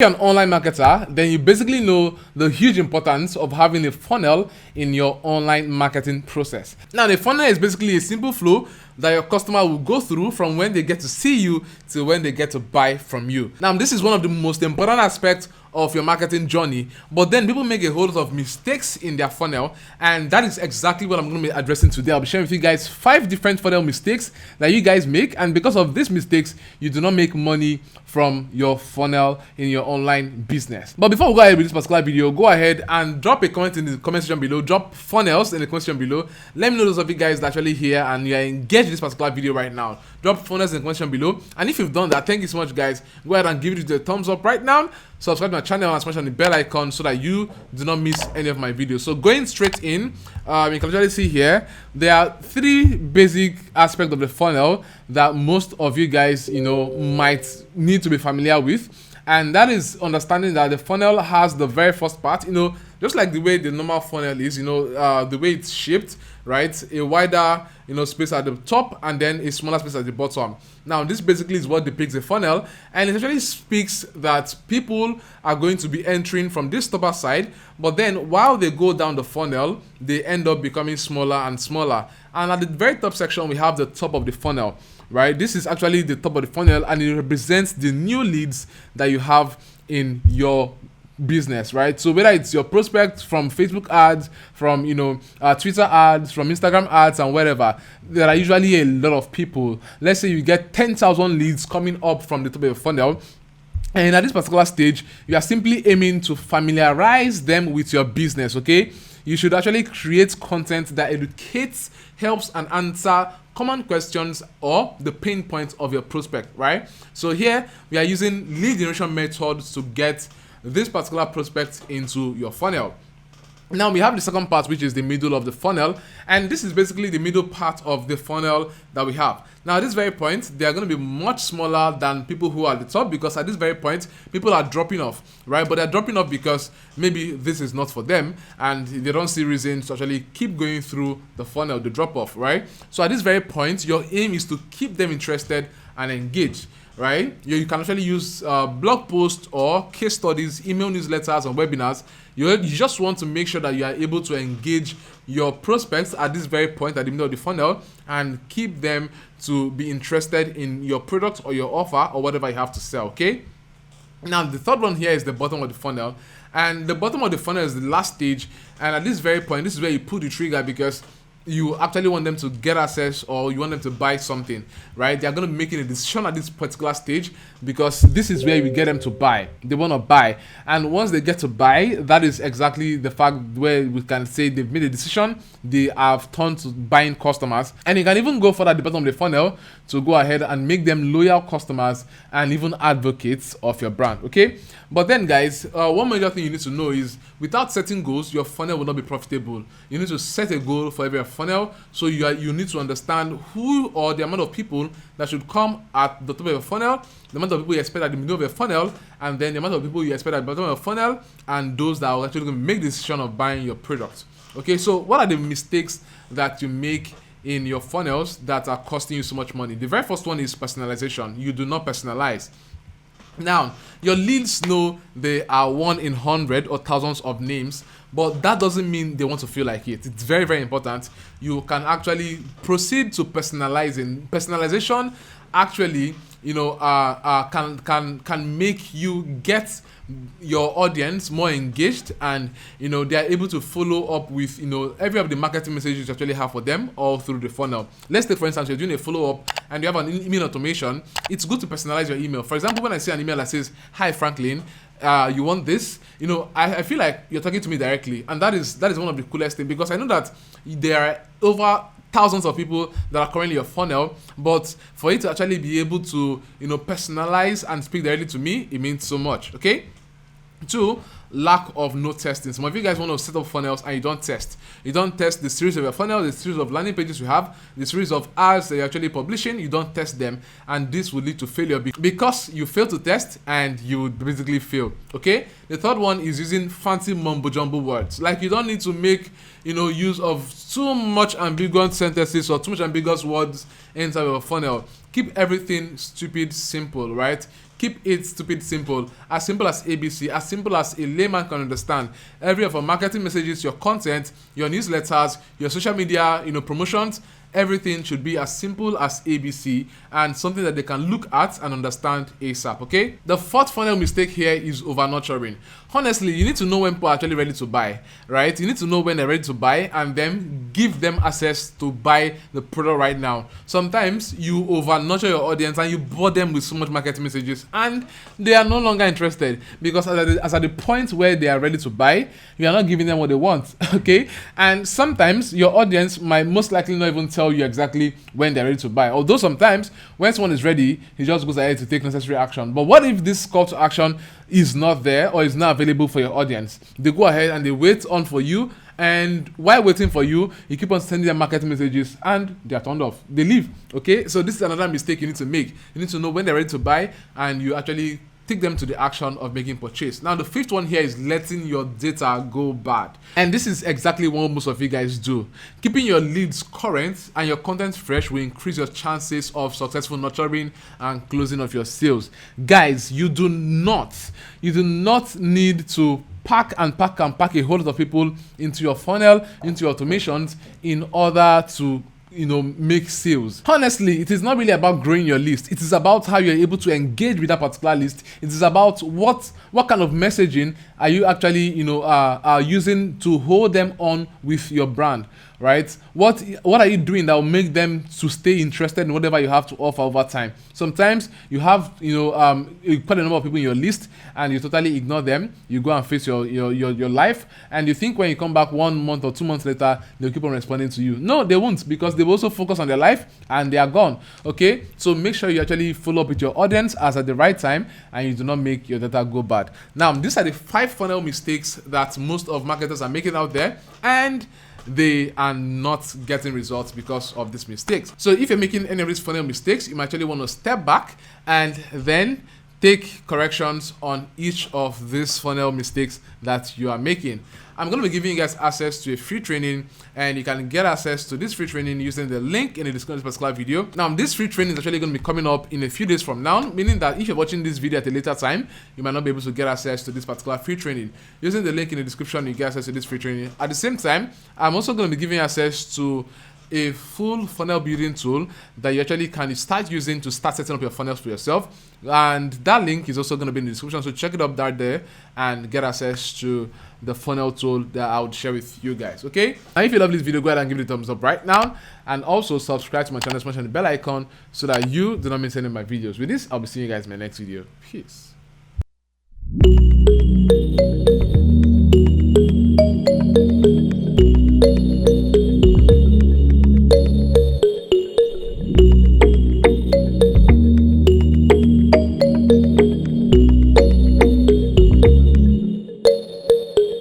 You're an online marketer, then you basically know the huge importance of having a funnel in your online marketing process. Now, the funnel is basically a simple flow that your customer will go through from when they get to see you to when they get to buy from you. Now, this is one of the most important aspects of your marketing journey, but then people make a whole lot of mistakes in their funnel, and that is exactly what I'm going to be addressing today. I'll be sharing with you guys 5 different funnel mistakes that you guys make, and because of these mistakes, you do not make money from your funnel in your online business. But before we go ahead with this particular video, go ahead and drop a comment in the comment section below. Drop funnels in the comment section below. Let me know those of you guys that actually here and you are engaged in this particular video right now. Drop funnels in the comment section below. And if you've done that, thank you so much, guys. Go ahead and give it a thumbs up right now. Subscribe to my channel and smash on the bell icon so that you do not miss any of my videos. So going straight in, you can actually see here there are 3 basic aspects of the funnel that most of you guys might need to be familiar with, and that is understanding that the funnel has the very first part, just like the way the normal funnel is, the way it's shaped, right? A wider space at the top and then a smaller space at the bottom. Now this basically is what depicts a funnel, and it actually speaks that people are going to be entering from this upper side, but then while they go down the funnel, they end up becoming smaller and smaller. And at the very top section, we have the top of the funnel, right? This is actually the top of the funnel, and it represents the new leads that you have in your business, right? So whether it's your prospects from Facebook ads, from Twitter ads, from Instagram ads, and wherever, there are usually a lot of people. Let's say you get 10,000 leads coming up from the top of your funnel, and at this particular stage, you are simply aiming to familiarize them with your business. Okay, you should actually create content that educates, helps, and answer common questions or the pain points of your prospect, right? So here we are using lead generation methods to get this particular prospect into your funnel. Now we have the second part, which is the middle of the funnel, and this is basically the middle part of the funnel that we have. Now at this very point, they are going to be much smaller than people who are at the top, because at this very point, people are dropping off, right? But they're dropping off because maybe this is not for them, and they don't see reason to actually keep going through the funnel, the drop off, right? So at this very point, your aim is to keep them interested and engaged, right? You can actually use blog posts or case studies, email newsletters, and webinars. You just want to make sure that you are able to engage your prospects at this very point, at the middle of the funnel, and keep them to be interested in your product or your offer or whatever you have to sell, okay? Now, the third one here is the bottom of the funnel, and the bottom of the funnel is the last stage, and at this very point, this is where you pull the trigger, because you actually want them to get access or you want them to buy something, right? They're going to be making a decision at this particular stage, because this is where we get them to buy. They want to buy, and once they get to buy, that is exactly the fact where we can say they've made a decision. They have turned to buying customers, and you can even go further at the bottom of the funnel to go ahead and make them loyal customers and even advocates of your brand, okay? But then, guys, one major thing you need to know is, without setting goals, your funnel will not be profitable. You need to set a goal for every funnel, so you need to understand who or the amount of people that should come at the top of your funnel, the amount of people you expect at the middle of your funnel, and then the amount of people you expect at the bottom of your funnel, and those that are actually going to make the decision of buying your product. Okay, so what are the mistakes that you make in your funnels that are costing you so much money? The very first one is personalization. You do not personalize. Now, your leads know they are 1 in 100 or thousands of names, but that doesn't mean they want to feel like it. It's very, very important. You can actually proceed to personalizing. Personalization actually, can make you get your audience more engaged, and they are able to follow up with every of the marketing messages you actually have for them all through the funnel. Let's take, for instance, you're doing a follow-up and you have an email automation. It's good to personalize your email. For example, when I see an email that says, "Hi Franklin, you want this?" I feel like you're talking to me directly, and that is one of the coolest things, because I know that there are over thousands of people that are currently your funnel, but for you to actually be able to personalize and speak directly to me, it means so much, okay? 2, lack of no testing. Some of you guys want to set up funnels and you don't test. You don't test the series of your funnel, the series of landing pages you have, the series of ads that you're actually publishing. You don't test them, and this will lead to failure because you fail to test, and you would basically fail, okay? The third one is using fancy mumbo jumbo words. Like, you don't need to make use of too much ambiguous sentences or too much ambiguous words inside your funnel. Keep everything stupid simple, right? Keep it stupid simple as ABC, as simple as a layman can understand. Every of our marketing messages, your content, your newsletters, your social media, promotions, everything should be as simple as ABC and something that they can look at and understand ASAP, okay? The fourth funnel mistake here is over nurturing. Honestly, you need to know when people are actually ready to buy, right? You need to know when they're ready to buy and then give them access to buy the product right now. Sometimes you over nurture your audience and you bore them with so much marketing messages and they are no longer interested because as at the point where they are ready to buy, you are not giving them what they want, okay? And sometimes your audience might most likely not even tell you exactly when they're ready to buy. Although sometimes when someone is ready, he just goes ahead to take necessary action. But what if this call to action is not there or is not available for your audience? They go ahead and they wait on for you, and while waiting for you, you keep on sending them marketing messages and they are turned off. They leave. Okay, so this is another mistake you need to make. You need to know when they're ready to buy and you actually take them to the action of making purchase. Now, the fifth one here is letting your data go bad. And this is exactly what most of you guys do. Keeping your leads current and your content fresh will increase your chances of successful nurturing and closing of your sales. Guys, you do not need to pack a whole lot of people into your funnel, into your automations in order to make sales. Honestly, it is not really about growing your list. It is about how you're able to engage with that particular list. It is about what kind of messaging are you actually are using to hold them on with your brand, right? What are you doing that will make them to stay interested in whatever you have to offer over time? Sometimes you have quite a number of people in your list and you totally ignore them. You go and face your life and you think when you come back 1 month or 2 months later they'll keep on responding to you. No, they won't, because they've also focused on their life and they are gone. Okay, so make sure you actually follow up with your audience as at the right time and you do not make your data go bad. Now, these are the 5 funnel mistakes that most of marketers are making out there, and they are not getting results because of these mistakes. So if you're making any of these funnel mistakes, you might actually want to step back and then take corrections on each of these funnel mistakes that you are making. I'm going to be giving you guys access to a free training, and you can get access to this free training using the link in the description of this particular video. Now, this free training is actually going to be coming up in a few days from now, meaning that if you're watching this video at a later time, you might not be able to get access to this particular free training. Using the link in the description, you get access to this free training. At the same time, I'm also going to be giving access to a full funnel building tool that you actually can start using to start setting up your funnels for yourself, and that link is also going to be in the description, so check it up there and get access to the funnel tool that I would share with you guys. Okay, and if you love this video, go ahead and give it a thumbs up right now, and also subscribe to my channel, smash on the bell icon so that you do not miss any of my videos. With this, I'll be seeing you guys in my next video. Peace.